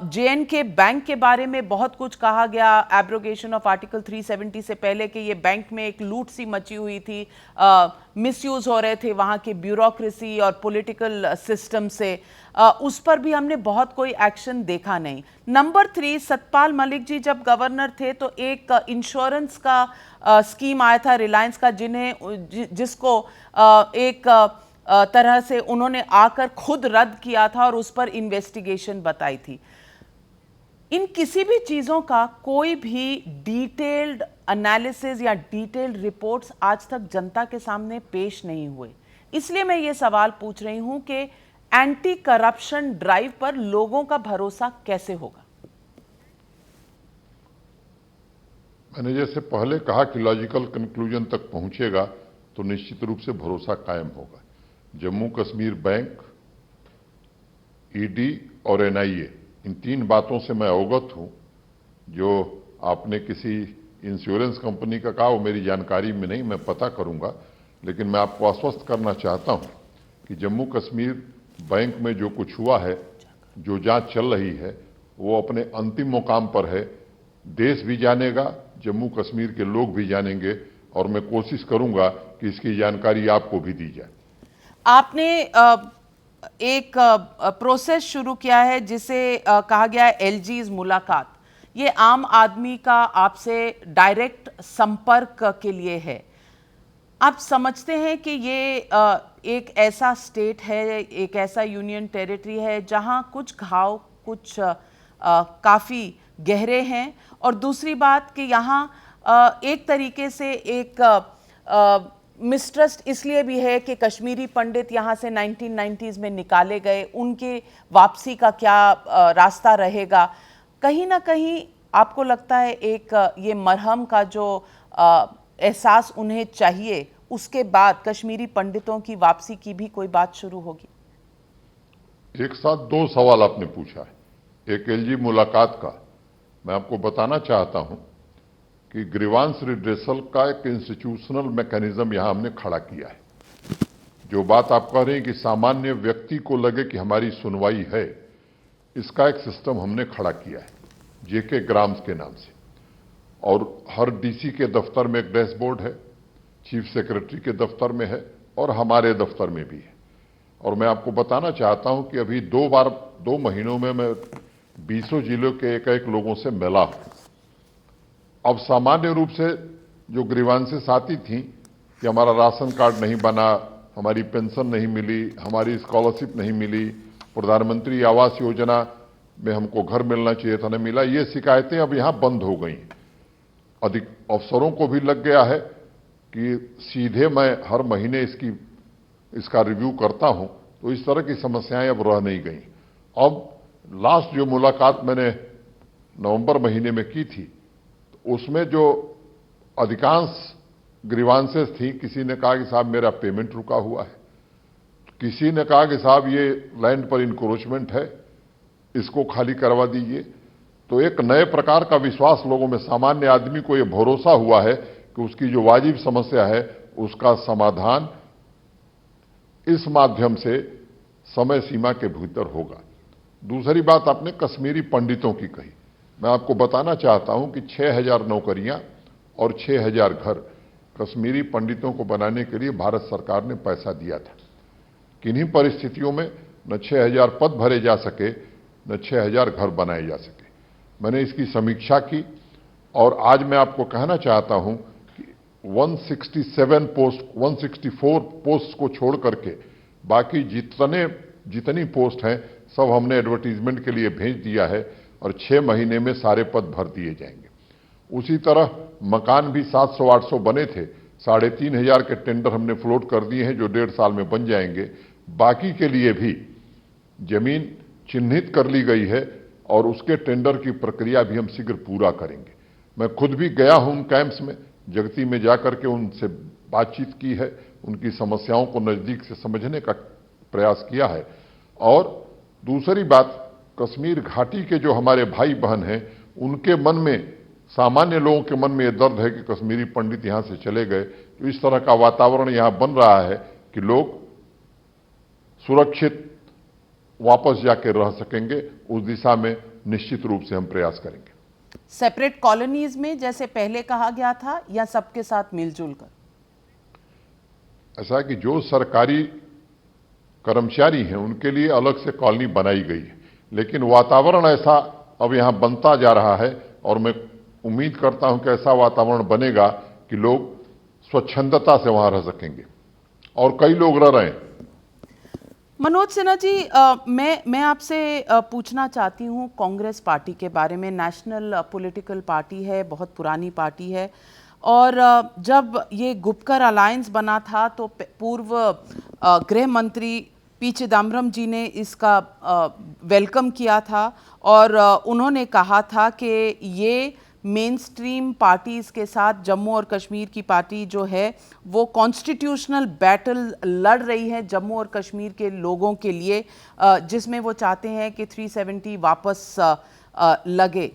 जेएनके बैंक के बारे में बहुत कुछ कहा गया, एब्रोगेशन ऑफ आर्टिकल 370 से पहले कि ये बैंक में एक लूट सी मची हुई थी, मिसयूज़ हो रहे थे वहाँ की ब्यूरोक्रेसी और पॉलिटिकल सिस्टम से, उस पर भी हमने बहुत कोई एक्शन देखा नहीं। नंबर 3, सतपाल मलिक जी जब गवर्नर थे तो एक इंश्योरेंस का स्कीम आया था रिलायंस का, जिसको एक तरह से उन्होंने आकर खुद रद्द किया था और उस पर इन्वेस्टिगेशन बताई थी। इन किसी भी चीज़ों का कोई भी डिटेल्ड एनालिसिस या डिटेल्ड रिपोर्ट्स आज तक जनता के सामने पेश नहीं हुए। इसलिए मैं ये सवाल पूछ रही हूं कि एंटी करप्शन ड्राइव पर लोगों का भरोसा कैसे होगा? मैंने जैसे पहले कहा कि लॉजिकल कंक्लूजन तक पहुंचेगा तो निश्चित रूप से भरोसा कायम होगा। जम्मू कश्मीर बैंक, ईडी और एनआईए, इन 3 बातों से मैं अवगत हूं। जो आपने किसी इंश्योरेंस कंपनी का कहा वो मेरी जानकारी में नहीं, मैं पता करूंगा, लेकिन मैं आपको आश्वस्त करना चाहता हूं कि जम्मू कश्मीर बैंक में जो कुछ हुआ है, जो जांच चल रही है, वो अपने अंतिम मुकाम पर है। देश भी जानेगा, जम्मू कश्मीर के लोग भी जानेंगे, और मैं कोशिश करूंगा कि इसकी जानकारी आपको भी दी जाए। आपने एक प्रोसेस शुरू किया है जिसे कहा गया है एलजीज मुलाकात। ये आम आदमी का आपसे डायरेक्ट संपर्क के लिए है। आप समझते हैं कि ये एक ऐसा स्टेट है, एक ऐसा यूनियन टेरिटरी है जहां कुछ घाव, कुछ काफ़ी गहरे हैं, और दूसरी बात कि यहाँ एक तरीके से एक मिसट्रस्ट इसलिए भी है कि कश्मीरी पंडित यहाँ से 1990s में निकाले गए, उनके वापसी का क्या रास्ता रहेगा। कहीं ना कहीं आपको लगता है एक ये मरहम का जो एहसास उन्हें चाहिए, उसके बाद कश्मीरी पंडितों की वापसी की भी कोई बात शुरू होगी? एक साथ दो सवाल आपने पूछा है। एक एलजी मुलाकात का, मैं आपको बताना चाहता हूं कि ग्रीवांस रिड्रेसल का एक इंस्टीट्यूशनल मैकेनिज्म यहां हमने खड़ा किया है। जो बात आप कह रहे हैं कि सामान्य व्यक्ति को लगे कि हमारी सुनवाई है, इसका एक सिस्टम हमने खड़ा किया है जेके ग्राम्स के नाम से, और हर डीसी के दफ्तर में एक डैशबोर्ड है, चीफ सेक्रेटरी के दफ्तर में है और हमारे दफ्तर में भी है। और मैं आपको बताना चाहता हूं कि अभी 2 महीनों में मैं 20 जिलों के एक लोगों से मिला हूं। अब सामान्य रूप से जो ग्रीवांसेस आती थी कि हमारा राशन कार्ड नहीं बना, हमारी पेंशन नहीं मिली, हमारी स्कॉलरशिप नहीं मिली, प्रधानमंत्री आवास योजना में हमको घर मिलना चाहिए था, नहीं मिला, ये शिकायतें अब यहां बंद हो गई। अधिक अफसरों को भी लग गया है कि सीधे मैं हर महीने इसका रिव्यू करता हूं, तो इस तरह की समस्याएं अब रह नहीं गई। अब लास्ट जो मुलाकात मैंने नवंबर महीने में की थी, तो उसमें जो अधिकांश ग्रीवांसेस थी, किसी ने कहा कि साहब मेरा पेमेंट रुका हुआ है, किसी ने कहा कि साहब ये लैंड पर इंक्रोचमेंट है, इसको खाली करवा दीजिए। तो एक नए प्रकार का विश्वास लोगों में, सामान्य आदमी को यह भरोसा हुआ है कि उसकी जो वाजिब समस्या है उसका समाधान इस माध्यम से समय सीमा के भीतर होगा। दूसरी बात आपने कश्मीरी पंडितों की कही। मैं आपको बताना चाहता हूं कि 6000 नौकरियां और 6000 घर कश्मीरी पंडितों को बनाने के लिए भारत सरकार ने पैसा दिया था। किन्हीं परिस्थितियों में न 6000 पद भरे जा सके, न 6000 घर बनाए जा सके। मैंने इसकी समीक्षा की और आज मैं आपको कहना चाहता हूं कि 164 पोस्ट को छोड़ करके बाकी जितनी पोस्ट हैं सब हमने एडवर्टीजमेंट के लिए भेज दिया है और 6 महीने में सारे पद भर दिए जाएंगे। उसी तरह मकान भी 700-800 बने थे, 3500 के टेंडर हमने फ्लोट कर दिए हैं जो 1.5 साल में बन जाएंगे। बाकी के लिए भी जमीन चिन्हित कर ली गई है और उसके टेंडर की प्रक्रिया भी हम शीघ्र पूरा करेंगे। मैं खुद भी गया हूं उन कैंप्स में, जगती में जाकर के उनसे बातचीत की है, उनकी समस्याओं को नजदीक से समझने का प्रयास किया है। और दूसरी बात, कश्मीर घाटी के जो हमारे भाई बहन हैं, उनके मन में, सामान्य लोगों के मन में यह दर्द है कि कश्मीरी पंडित यहां से चले गए। तो इस तरह का वातावरण यहां बन रहा है कि लोग सुरक्षित वापस जाके रह सकेंगे। उस दिशा में निश्चित रूप से हम प्रयास करेंगे। सेपरेट कॉलोनीज में जैसे पहले कहा गया था, या सबके साथ मिलजुल कर? ऐसा है कि जो सरकारी कर्मचारी हैं उनके लिए अलग से कॉलोनी बनाई गई है, लेकिन वातावरण ऐसा अब यहां बनता जा रहा है और मैं उम्मीद करता हूं कि ऐसा वातावरण बनेगा कि लोग स्वच्छंदता से वहां रह सकेंगे, और कई लोग रह रहे हैं। मनोज सिन्हा जी, मैं आपसे पूछना चाहती हूँ कांग्रेस पार्टी के बारे में। नेशनल पॉलिटिकल पार्टी है, बहुत पुरानी पार्टी है, और जब ये गुपकर अलायंस बना था तो पूर्व गृह मंत्री पी चिदम्बरम जी ने इसका वेलकम किया था और उन्होंने कहा था कि ये मेन स्ट्रीम पार्टीज़ के साथ जम्मू और कश्मीर की पार्टी जो है वो कॉन्स्टिट्यूशनल बैटल लड़ रही है जम्मू और कश्मीर के लोगों के लिए, जिसमें वो चाहते हैं कि 370 वापस लगे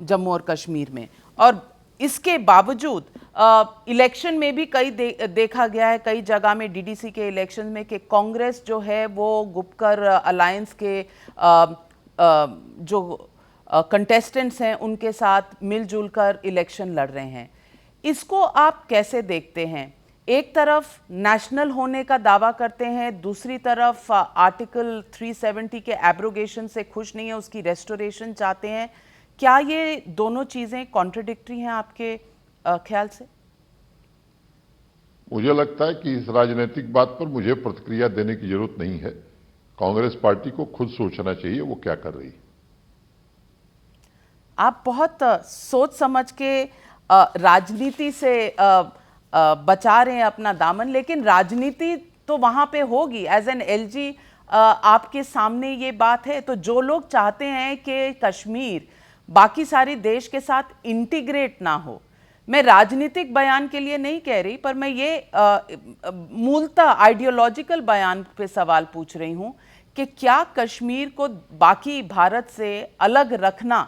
जम्मू और कश्मीर में। और इसके बावजूद इलेक्शन में भी देखा गया है कई जगह में, डीडीसी के इलेक्शन में, कि कांग्रेस जो है वो गुपकर अलायंस के जो कंटेस्टेंट्स हैं उनके साथ मिलजुल कर इलेक्शन लड़ रहे हैं। इसको आप कैसे देखते हैं? एक तरफ नेशनल होने का दावा करते हैं, दूसरी तरफ आर्टिकल 370 के एब्रोगेशन से खुश नहीं है, उसकी रेस्टोरेशन चाहते हैं। क्या ये दोनों चीज़ें कॉन्ट्रडिक्टरी हैं आपके ख्याल से? मुझे लगता है कि इस राजनीतिक बात पर मुझे प्रतिक्रिया देने की जरूरत नहीं है। कांग्रेस पार्टी को खुद सोचना चाहिए वो क्या कर रही है। आप बहुत सोच समझ के राजनीति से बचा रहे हैं अपना दामन, लेकिन राजनीति तो वहां पे होगी। एज एन एलजी आपके सामने ये बात है। तो जो लोग चाहते हैं कि कश्मीर बाकी सारी देश के साथ इंटीग्रेट ना हो, मैं राजनीतिक बयान के लिए नहीं कह रही, पर मैं ये मूलतः आइडियोलॉजिकल बयान पे सवाल पूछ रही हूं कि क्या कश्मीर को बाकी भारत से अलग रखना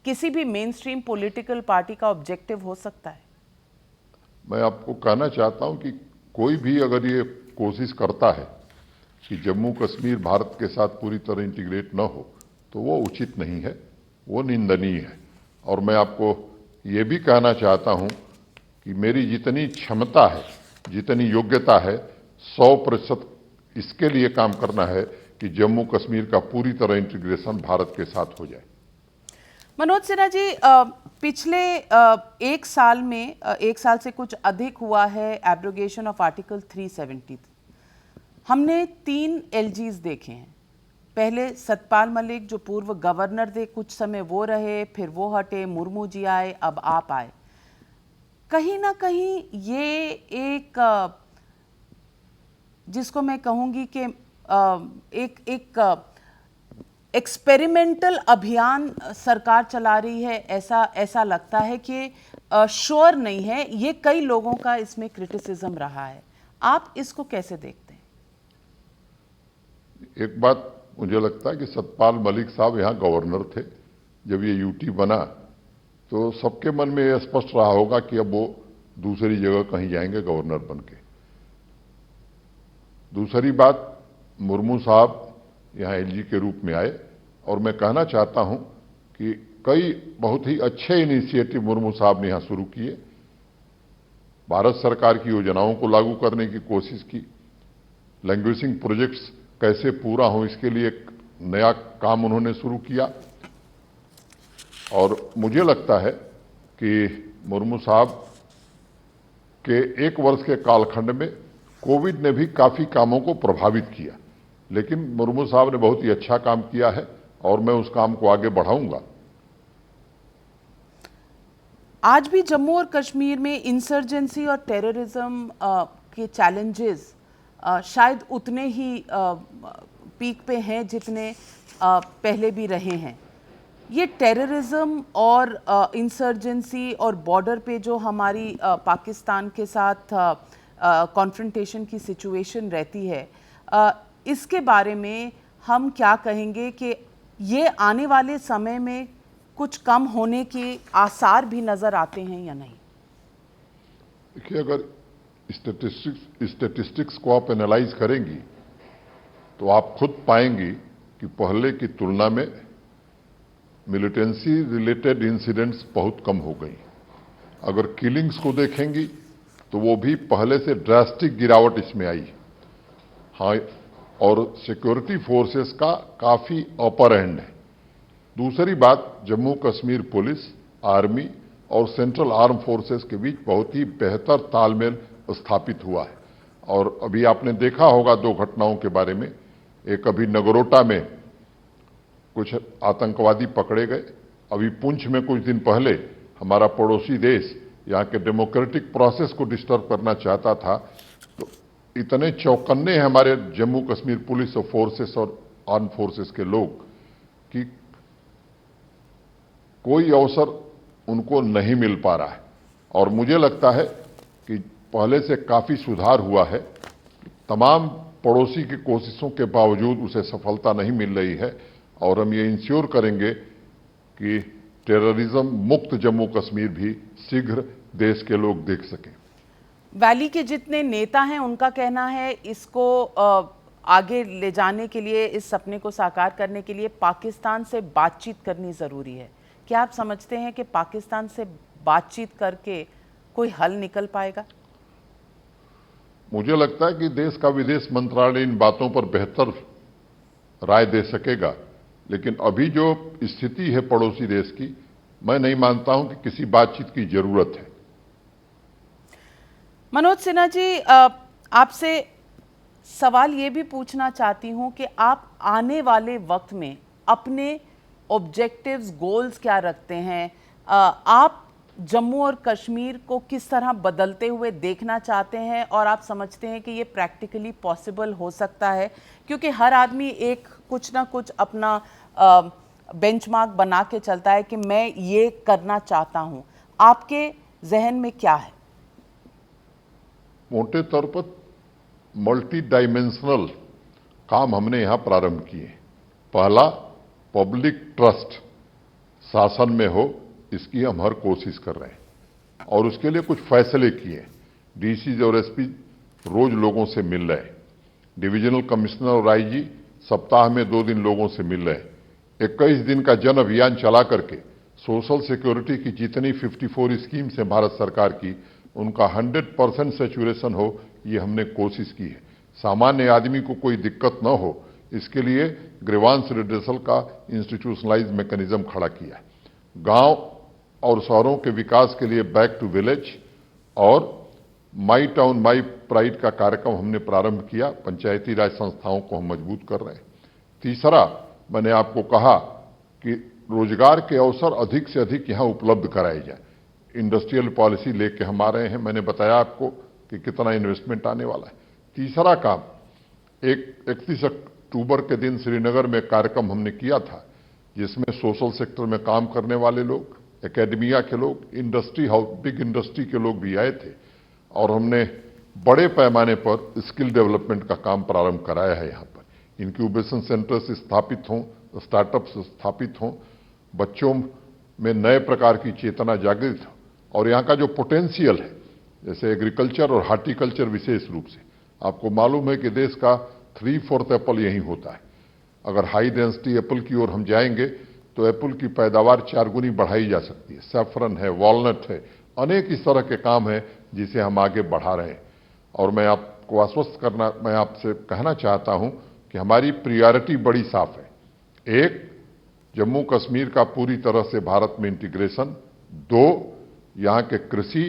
किसी भी मेन स्ट्रीम पॉलिटिकल पार्टी का ऑब्जेक्टिव हो सकता है? मैं आपको कहना चाहता हूं कि कोई भी अगर ये कोशिश करता है कि जम्मू कश्मीर भारत के साथ पूरी तरह इंटीग्रेट न हो, तो वो उचित नहीं है, वो निंदनीय है। और मैं आपको ये भी कहना चाहता हूं कि मेरी जितनी क्षमता है, जितनी योग्यता है, 100% इसके लिए काम करना है कि जम्मू कश्मीर का पूरी तरह इंटीग्रेशन भारत के साथ हो जाए। मनोज सिन्हा जी, पिछले एक साल में, एक साल से कुछ अधिक हुआ है एब्रोगेशन ऑफ आर्टिकल 370। हमने 3 एलजीज देखे हैं। पहले सतपाल मलिक जो पूर्व गवर्नर थे, कुछ समय वो रहे, फिर वो हटे, मुर्मू जी आए, अब आप आए। कहीं ना कहीं ये एक जिसको मैं कहूंगी कि एक एक्सपेरिमेंटल अभियान सरकार चला रही है, ऐसा लगता है कि श्योर नहीं है। ये कई लोगों का इसमें क्रिटिसिज्म रहा है। आप इसको कैसे देखते हैं? एक बात मुझे लगता है कि सतपाल मलिक साहब यहाँ गवर्नर थे जब ये यूटी बना, तो सबके मन में यह स्पष्ट रहा होगा कि अब वो दूसरी जगह कहीं जाएंगे गवर्नर बन के। दूसरी बात, मुर्मू साहब यहाँ एलजी के रूप में आए, और मैं कहना चाहता हूं कि कई बहुत ही अच्छे इनिशिएटिव मुर्मू साहब ने यहाँ शुरू किए। भारत सरकार की योजनाओं को लागू करने की कोशिश की, लैंग्वेजिंग प्रोजेक्ट्स कैसे पूरा हो इसके लिए एक नया काम उन्होंने शुरू किया। और मुझे लगता है कि मुर्मू साहब के 1 वर्ष के कालखंड में कोविड ने भी काफी कामों को प्रभावित किया, लेकिन मुर्मू साहब ने बहुत ही अच्छा काम किया है और मैं उस काम को आगे बढ़ाऊंगा। आज भी जम्मू और कश्मीर में इंसर्जेंसी और टेररिज्म के चैलेंजेस शायद उतने ही पीक पे हैं जितने पहले भी रहे हैं। ये टेररिज्म और इंसर्जेंसी और बॉर्डर पे जो हमारी पाकिस्तान के साथ कॉन्फ्रंटेशन की सिचुएशन रहती है, इसके बारे में हम क्या कहेंगे कि ये आने वाले समय में कुछ कम होने के आसार भी नजर आते हैं या नहीं? देखिए, अगर स्टैटिस्टिक्स को आप एनालाइज करेंगी तो आप खुद पाएंगी कि पहले की तुलना में मिलिटेंसी रिलेटेड इंसिडेंट्स बहुत कम हो गई। अगर किलिंग्स को देखेंगी तो वो भी पहले से ड्रास्टिक गिरावट इसमें आई। हाँ, और सिक्योरिटी फोर्सेस का काफी अपर एंड है। दूसरी बात, जम्मू कश्मीर पुलिस, आर्मी और सेंट्रल आर्म फोर्सेस के बीच बहुत ही बेहतर तालमेल स्थापित हुआ है। और अभी आपने देखा होगा 2 घटनाओं के बारे में। एक अभी नगरोटा में कुछ आतंकवादी पकड़े गए। अभी पुंछ में कुछ दिन पहले हमारा पड़ोसी देश यहाँ के डेमोक्रेटिक प्रोसेस को डिस्टर्ब करना चाहता था। तो इतने चौकन्ने हैं हमारे जम्मू कश्मीर पुलिस और फोर्सेस और आर्म फोर्सेस के लोग कि कोई अवसर उनको नहीं मिल पा रहा है। और मुझे लगता है कि पहले से काफी सुधार हुआ है। तमाम पड़ोसी की कोशिशों के बावजूद उसे सफलता नहीं मिल रही है, और हम ये इंश्योर करेंगे कि टेररिज्म मुक्त जम्मू कश्मीर भी शीघ्र देश के लोग देख सकें। वैली के जितने नेता हैं उनका कहना है इसको आगे ले जाने के लिए, इस सपने को साकार करने के लिए पाकिस्तान से बातचीत करनी जरूरी है। क्या आप समझते हैं कि पाकिस्तान से बातचीत करके कोई हल निकल पाएगा? मुझे लगता है कि देश का विदेश मंत्रालय इन बातों पर बेहतर राय दे सकेगा, लेकिन अभी जो स्थिति है पड़ोसी देश की, मैं नहीं मानता हूं कि किसी बातचीत की जरूरत है। मनोज सिन्हा जी, आपसे सवाल ये भी पूछना चाहती हूं कि आप आने वाले वक्त में अपने ऑब्जेक्टिव्स, गोल्स क्या रखते हैं? आप जम्मू और कश्मीर को किस तरह बदलते हुए देखना चाहते हैं और आप समझते हैं कि ये प्रैक्टिकली पॉसिबल हो सकता है? क्योंकि हर आदमी एक कुछ ना कुछ अपना बेंचमार्क बना के चलता है कि मैं ये करना चाहता हूं। आपके जहन में क्या है? मोटे तौर पर मल्टी डायमेंशनल काम हमने यहां प्रारंभ किए। पहला, पब्लिक ट्रस्ट शासन में हो, इसकी हम हर कोशिश कर रहे हैं और उसके लिए कुछ फैसले किए। डीसी और एसपी रोज लोगों से मिल रहे हैं। डिविजनल कमिश्नर और आईजी सप्ताह में 2 दिन लोगों से मिल रहे हैं। 21 दिन का जन अभियान चला करके सोशल सिक्योरिटी की जितनी 54 स्कीम्स हैं भारत सरकार की, उनका 100% सैचुरेशन हो, ये हमने कोशिश की है। सामान्य आदमी को कोई दिक्कत न हो, इसके लिए ग्रीवांस रिड्रेसल का इंस्टीट्यूशनलाइज मैकेनिज्म खड़ा किया है। गांव और शहरों के विकास के लिए बैक टू विलेज और माई टाउन माई प्राइड का कार्यक्रम हमने प्रारंभ किया। पंचायती राज संस्थाओं को हम मजबूत कर रहे हैं। तीसरा, मैंने आपको कहा कि रोजगार के अवसर अधिक से अधिक यहां उपलब्ध कराए जाए। इंडस्ट्रियल पॉलिसी लेके हम आ रहे हैं। मैंने बताया आपको कि कितना इन्वेस्टमेंट आने वाला है। तीसरा काम, 31 अक्टूबर के दिन श्रीनगर में कार्यक्रम हमने किया था, जिसमें सोशल सेक्टर में काम करने वाले लोग, एकेडमिया के लोग, इंडस्ट्री बिग इंडस्ट्री के लोग भी आए थे और हमने बड़े पैमाने पर स्किल डेवलपमेंट का काम प्रारंभ कराया है। यहाँ पर इंक्यूबेशन सेंटर्स स्थापित हों, स्टार्टअप्स स्थापित हों, बच्चों में नए प्रकार की चेतना जागृत हो और यहाँ का जो पोटेंशियल है, जैसे एग्रीकल्चर और हार्टिकल्चर विशेष रूप से, आपको मालूम है कि देश का 3/4 एप्पल यहीं होता है। अगर हाई डेंसिटी एप्पल की ओर हम जाएंगे तो एप्पल की पैदावार 4 गुनी बढ़ाई जा सकती है। सैफरन है, वॉलनट है, अनेक इस तरह के काम है जिसे हम आगे बढ़ा रहे हैं। और मैं आपको आश्वस्त करना, मैं आपसे कहना चाहता हूं कि हमारी प्रायोरिटी बड़ी साफ है। 1, जम्मू कश्मीर का पूरी तरह से भारत में इंटीग्रेशन। 2, यहाँ के कृषि,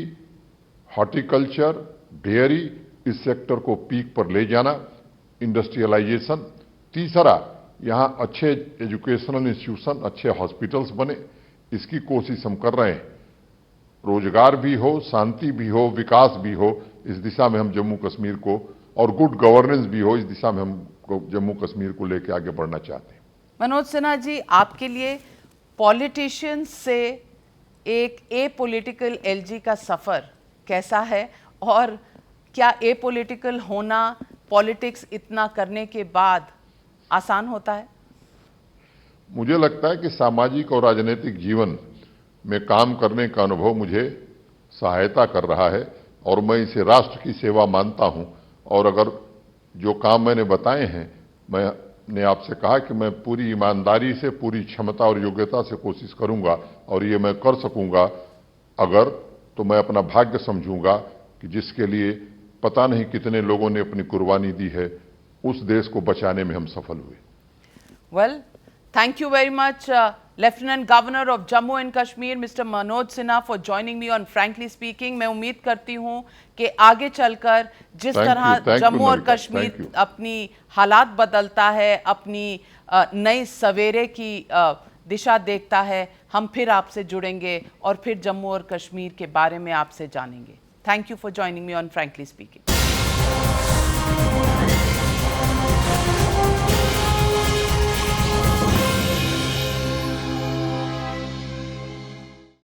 हॉर्टिकल्चर, डेयरी, इस सेक्टर को पीक पर ले जाना, इंडस्ट्रियलाइजेशन। तीसरा, यहाँ अच्छे एजुकेशनल इंस्टीट्यूशन, अच्छे हॉस्पिटल्स बने, इसकी कोशिश हम कर रहे हैं। रोजगार भी हो, शांति भी हो, विकास भी हो, इस दिशा में हम जम्मू कश्मीर को, और गुड गवर्नेंस भी हो, इस दिशा में हम जम्मू कश्मीर को लेकर आगे बढ़ना चाहते हैं। मनोज सिन्हा जी, आपके लिए पॉलिटिशियंस से एक एपॉलिटिकल एलजी का सफर कैसा है और क्या एपॉलिटिकल होना पॉलिटिक्स इतना करने के बाद आसान होता है? मुझे लगता है कि सामाजिक और राजनीतिक जीवन में काम करने का अनुभव मुझे सहायता कर रहा है और मैं इसे राष्ट्र की सेवा मानता हूं। और अगर जो काम मैंने बताए हैं, मैंने आपसे कहा कि मैं पूरी ईमानदारी से, पूरी क्षमता और योग्यता से कोशिश करूंगा और ये मैं कर सकूंगा अगर, तो मैं अपना भाग्य समझूंगा कि जिसके लिए पता नहीं कितने लोगों ने अपनी कुर्बानी दी है, उस देश को बचाने में हम सफल हुए। Well, thank you very much, Lieutenant Governor of Jammu and Kashmir, Mr. Manoj Sinha, for joining me on Frankly Speaking. मैं उम्मीद करती हूँ कि आगे चलकर जिस तरह जम्मू और कश्मीर अपनी हालात बदलता है, अपनी नई सवेरे की दिशा देखता है, हम फिर आपसे जुड़ेंगे और फिर जम्मू और कश्मीर के बारे में आपसे जानेंगे। Thank you for joining me on Frankly Speaking.